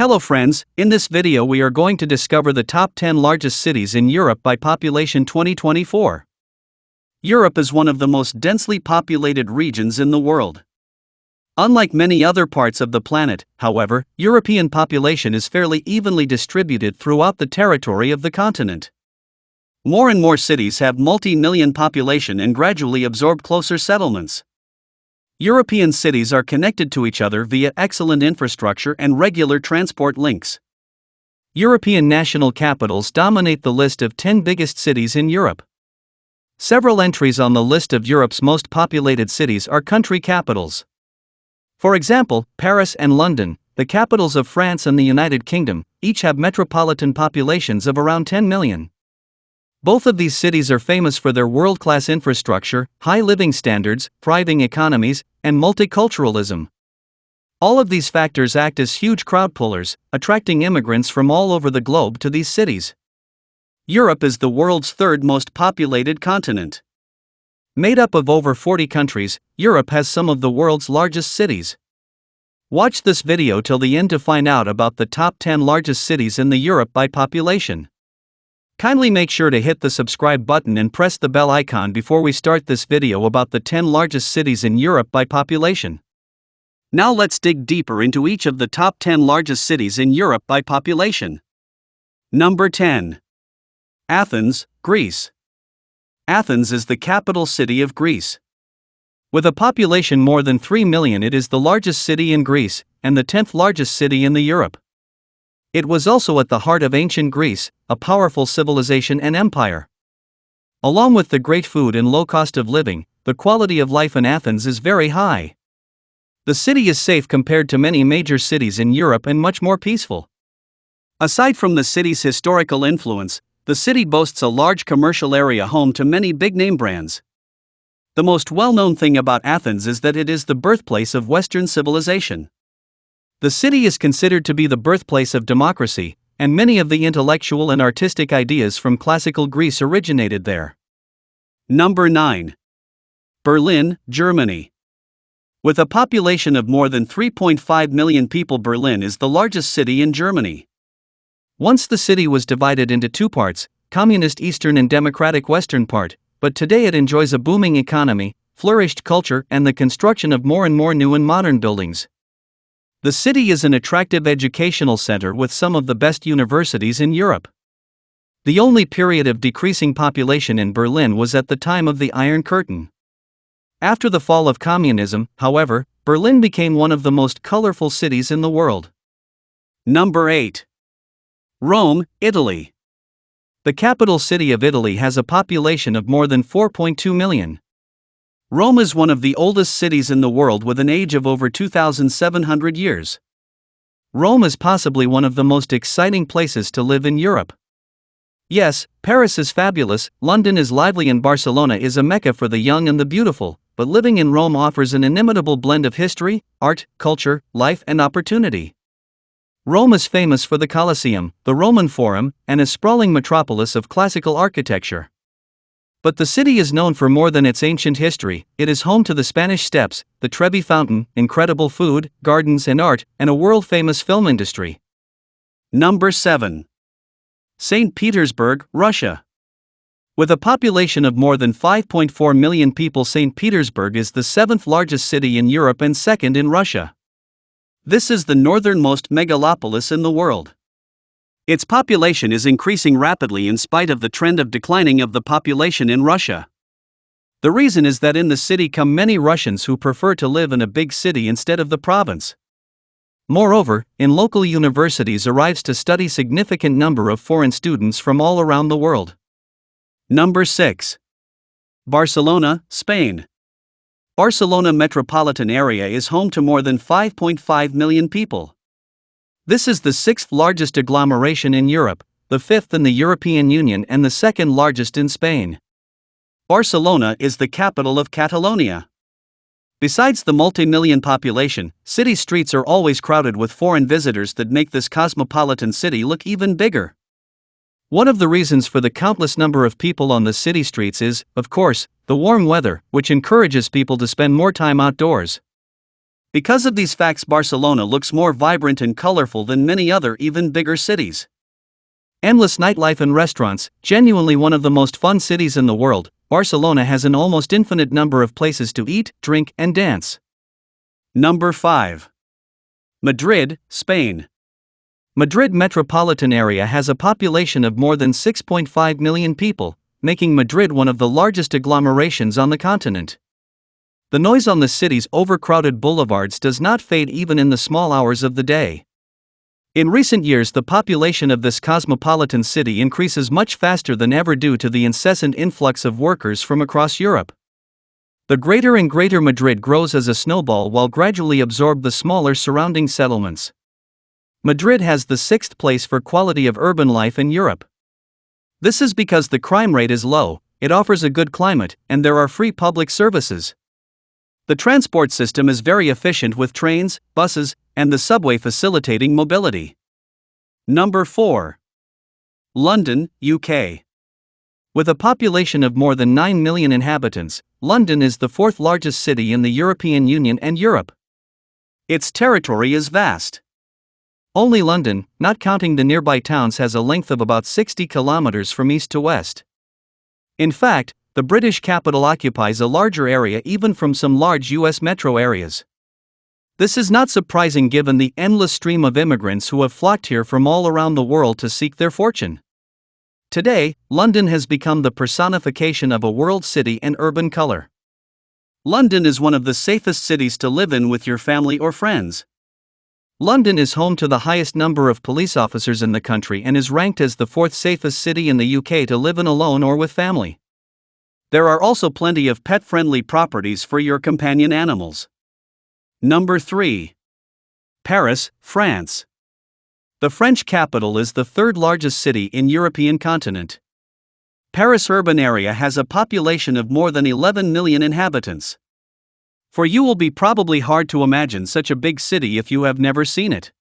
Hello friends, in this video we are going to discover the top 10 largest cities in Europe by population 2024. Europe is one of the most densely populated regions in the world. Unlike many other parts of the planet, however, European population is fairly evenly distributed throughout the territory of the continent. More and more cities have multi-million population and gradually absorb closer settlements. European cities are connected to each other via excellent infrastructure and regular transport links. European national capitals dominate the list of 10 biggest cities in Europe. Several entries on the list of Europe's most populated cities are country capitals. For example, Paris and London, the capitals of France and the United Kingdom, each have metropolitan populations of around 10 million. Both of these cities are famous for their world-class infrastructure, high living standards, thriving economies, and multiculturalism. All of these factors act as huge crowd pullers, attracting immigrants from all over the globe to these cities. Europe is the world's third most populated continent. Made up of over 40 countries, Europe has some of the world's largest cities. Watch this video till the end to find out about the top 10 largest cities in the Europe by population. Kindly make sure to hit the subscribe button and press the bell icon before we start this video about the 10 largest cities in Europe by population. Now let's dig deeper into each of the top 10 largest cities in Europe by population. Number 10. Athens, Greece. Athens is the capital city of Greece. With a population more than 3 million, it is the largest city in Greece, and the 10th largest city in Europe. It was also at the heart of ancient Greece, a powerful civilization and empire. Along with the great food and low cost of living, the quality of life in Athens is very high. The city is safe compared to many major cities in Europe and much more peaceful. Aside from the city's historical influence, the city boasts a large commercial area home to many big-name brands. The most well-known thing about Athens is that it is the birthplace of Western civilization. The city is considered to be the birthplace of democracy, and many of the intellectual and artistic ideas from classical Greece originated there. Number 9. Berlin, Germany. With a population of more than 3.5 million people, Berlin is the largest city in Germany. Once the city was divided into two parts, communist eastern and democratic western part, but today it enjoys a booming economy, flourished culture, and the construction of more and more new and modern buildings. The city is an attractive educational center with some of the best universities in Europe. The only period of decreasing population in Berlin was at the time of the Iron Curtain. After the fall of communism, however, Berlin became one of the most colorful cities in the world. Number 8. Rome, Italy. The capital city of Italy has a population of more than 4.2 million. Rome is one of the oldest cities in the world with an age of over 2,700 years. Rome is possibly one of the most exciting places to live in Europe. Yes, Paris is fabulous, London is lively, and Barcelona is a mecca for the young and the beautiful, but living in Rome offers an inimitable blend of history, art, culture, life, and opportunity. Rome is famous for the Colosseum, the Roman Forum, and a sprawling metropolis of classical architecture. But the city is known for more than its ancient history. It is home to the Spanish Steps, the Trevi Fountain, incredible food, gardens and art, and a world-famous film industry. Number 7. St. Petersburg, Russia. With a population of more than 5.4 million people, St. Petersburg is the 7th largest city in Europe and second in Russia. This is the northernmost megalopolis in the world. Its population is increasing rapidly in spite of the trend of declining of the population in Russia. The reason is that in the city come many Russians who prefer to live in a big city instead of the province. Moreover, in local universities arrives to study significant number of foreign students from all around the world. Number 6. Barcelona, Spain. Barcelona metropolitan area is home to more than 5.5 million people. This is the 6th largest agglomeration in Europe, the 5th in the European Union, and the 2nd largest in Spain. Barcelona is the capital of Catalonia. Besides the multi-million population, city streets are always crowded with foreign visitors that make this cosmopolitan city look even bigger. One of the reasons for the countless number of people on the city streets is, of course, the warm weather, which encourages people to spend more time outdoors. Because of these facts, Barcelona looks more vibrant and colorful than many other even bigger cities. Endless nightlife and restaurants, genuinely one of the most fun cities in the world, Barcelona has an almost infinite number of places to eat, drink, and dance. Number 5. Madrid, Spain. Madrid metropolitan area has a population of more than 6.5 million people, making Madrid one of the largest agglomerations on the continent. The noise on the city's overcrowded boulevards does not fade even in the small hours of the day. In recent years, the population of this cosmopolitan city increases much faster than ever due to the incessant influx of workers from across Europe. The greater and greater Madrid grows as a snowball while gradually absorb the smaller surrounding settlements. Madrid has the 6th place for quality of urban life in Europe. This is because the crime rate is low, it offers a good climate, and there are free public services. The transport system is very efficient with trains, buses, and the subway facilitating mobility. Number 4. London, UK. With a population of more than 9 million inhabitants, London is the 4th largest city in the European Union and Europe. Its territory is vast. Only London, not counting the nearby towns, has a length of about 60 kilometers from east to west. In fact, the British capital occupies a larger area even from some large US metro areas. This is not surprising given the endless stream of immigrants who have flocked here from all around the world to seek their fortune. Today, London has become the personification of a world city and urban color. London is one of the safest cities to live in with your family or friends. London is home to the highest number of police officers in the country and is ranked as the 4th safest city in the UK to live in alone or with family. There are also plenty of pet-friendly properties for your companion animals. Number 3. Paris, France. The French capital is the 3rd largest city in European continent. Paris urban area has a population of more than 11 million inhabitants. For you will be probably hard to imagine such a big city if you have never seen it.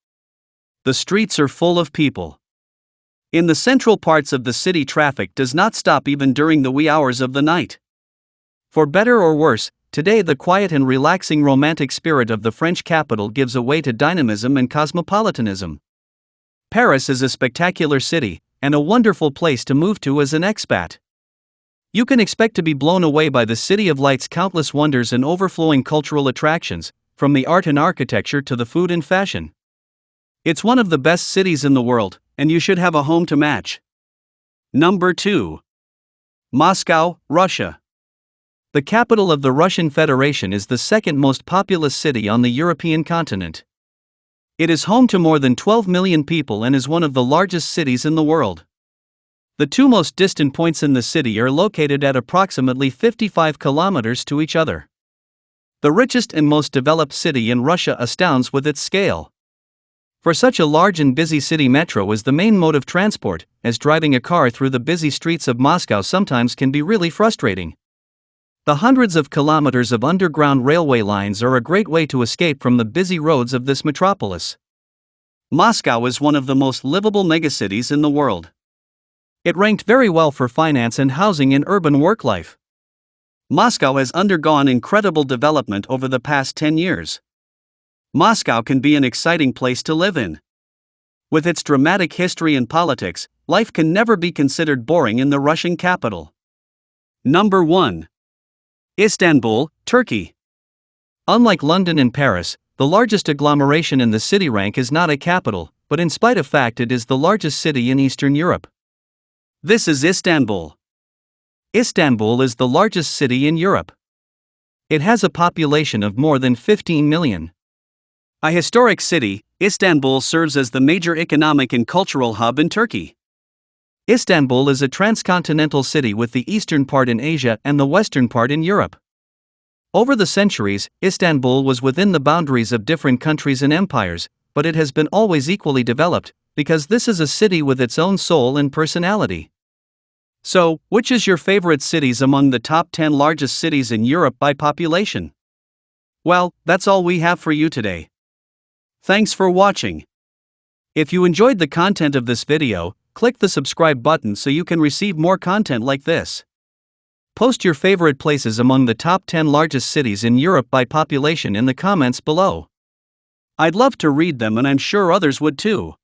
The streets are full of people. In the central parts of the city, traffic does not stop even during the wee hours of the night. For better or worse, today the quiet and relaxing romantic spirit of the French capital gives way to dynamism and cosmopolitanism. Paris is a spectacular city, and a wonderful place to move to as an expat. You can expect to be blown away by the City of Light's countless wonders and overflowing cultural attractions, from the art and architecture to the food and fashion. It's one of the best cities in the world, and you should have a home to match. Number 2. Moscow, Russia. The capital of the Russian Federation is the 2nd most populous city on the European continent. It is home to more than 12 million people and is one of the largest cities in the world. The 2 most distant points in the city are located at approximately 55 kilometers to each other. The richest and most developed city in Russia astounds with its scale. For such a large and busy city, metro is the main mode of transport, as driving a car through the busy streets of Moscow sometimes can be really frustrating. The hundreds of kilometers of underground railway lines are a great way to escape from the busy roads of this metropolis. Moscow is one of the most livable megacities in the world. It ranked very well for finance and housing in urban work life. Moscow has undergone incredible development over the past 10 years. Moscow can be an exciting place to live in. With its dramatic history and politics, life can never be considered boring in the Russian capital. Number 1. Istanbul, Turkey. Unlike London and Paris, the largest agglomeration in the city rank is not a capital, but in spite of fact it is the largest city in Eastern Europe. This is Istanbul. Istanbul is the largest city in Europe. It has a population of more than 15 million. A historic city, Istanbul serves as the major economic and cultural hub in Turkey. Istanbul is a transcontinental city with the eastern part in Asia and the western part in Europe. Over the centuries, Istanbul was within the boundaries of different countries and empires, but it has been always equally developed, because this is a city with its own soul and personality. So, which is your favorite cities among the top 10 largest cities in Europe by population? Well, that's all we have for you today. Thanks for watching. If you enjoyed the content of this video, click the subscribe button so you can receive more content like this. Post your favorite places among the top 10 largest cities in Europe by population in the comments below. I'd love to read them and I'm sure others would too.